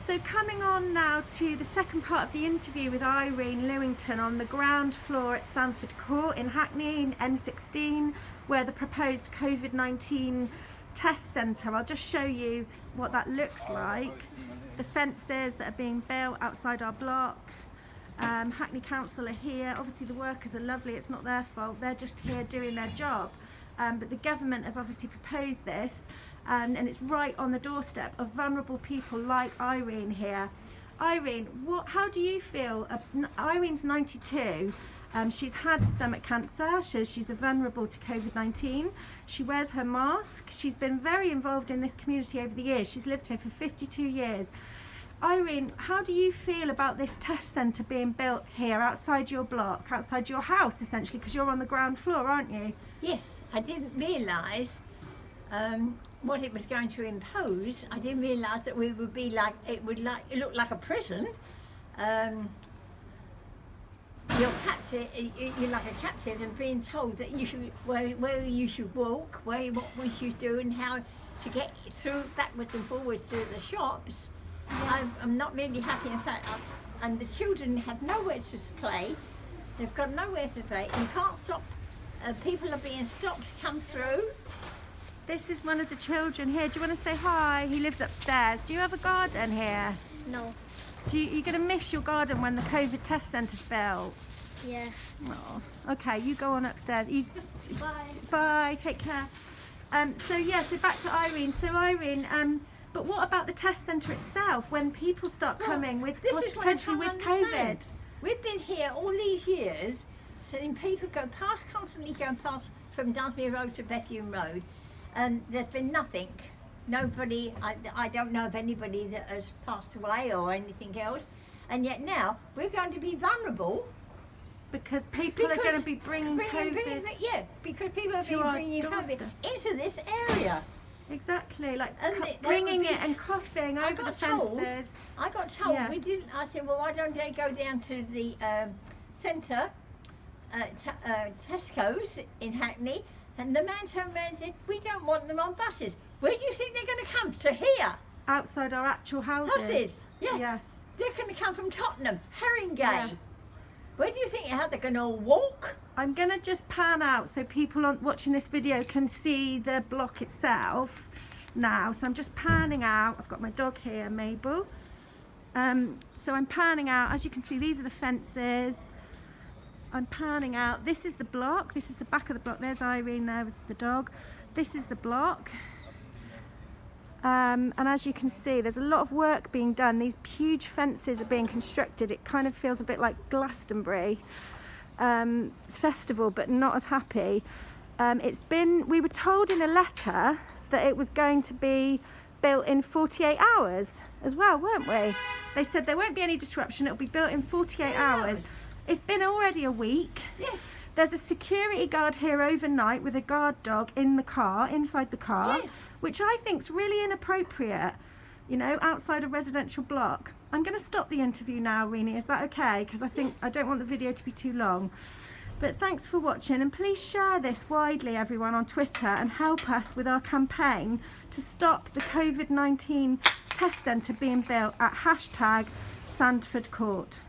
So coming on now to the second part of the interview with Irene Lewington on the ground floor at Sandford Court in Hackney in N16, where the proposed COVID-19 test centre. I'll just show you what that looks like. The fences that are being built outside our block. Hackney Council are here. Obviously the workers are lovely, it's not their fault, they're just here doing their job. But the government have obviously proposed this, and it's right on the doorstep of vulnerable people like Irene here. Irene, how do you feel? Irene's 92. She's had stomach cancer, so she's vulnerable to COVID-19. She wears her mask. She's been very involved in this community over the years. She's lived here for 52 years. Irene, how do you feel about this test centre being built here outside your block, outside your house essentially, because you're on the ground floor, aren't you? Yes, I didn't realise what it was going to impose. I didn't realise that we would be like, it look like a prison. You're like a captive and being told that you should, where you should walk, what we should do and how to get through backwards and forwards to the shops. Yeah. I'm not really happy, in fact, and the children have nowhere to play. They've got nowhere to play. You can't stop, people are being stopped to come through. This is one of the children here. Do you want to say hi? He lives upstairs. Do you have a garden here? No. You're going to miss your garden when the COVID test centre's built? Yeah. Oh, okay, you go on upstairs. Bye. Bye, take care. So back to Irene. So Irene, but what about the test centre itself when people start coming with potentially with COVID? We've been here all these years, seeing people constantly going past from Dunsmuir Road to Bethune Road, and there's been nothing. Nobody, I don't know of anybody that has passed away or anything else, and yet now we're going to be vulnerable. Because people are going to be bringing COVID. Yeah, because people are bringing COVID into this area. Exactly, like bringing it and coughing over the fences. I got told, yeah. I said, well, why don't they go down to the centre, Tesco's in Hackney, and the man turned around and said, we don't want them on buses. Where do you think they're going to come? To here? Outside our actual houses. Yeah. They're going to come from Tottenham, Haringey. Yeah. Where do you think how they're going to all walk? I'm going to just pan out so people watching this video can see the block itself now. So I'm just panning out. I've got my dog here, Mabel. So I'm panning out. As you can see, these are the fences. I'm panning out. This is the block. This is the back of the block. There's Irene there with the dog. This is the block. And as you can see, there's a lot of work being done. These huge fences are being constructed. It kind of feels a bit like Glastonbury festival, but not as happy. We were told in a letter that it was going to be built in 48 hours as well, weren't we? They said there won't be any disruption. It'll be built in 48 hours. It's been already a week. Yes. There's a security guard here overnight with a guard dog in the car, inside the car, yes. Which I think's really inappropriate, you know, outside a residential block. I'm going to stop the interview now, Irene. Is that okay? Because I don't want the video to be too long. But thanks for watching, and please share this widely, everyone, on Twitter, and help us with our campaign to stop the COVID-19 test centre being built at #Sandford Court.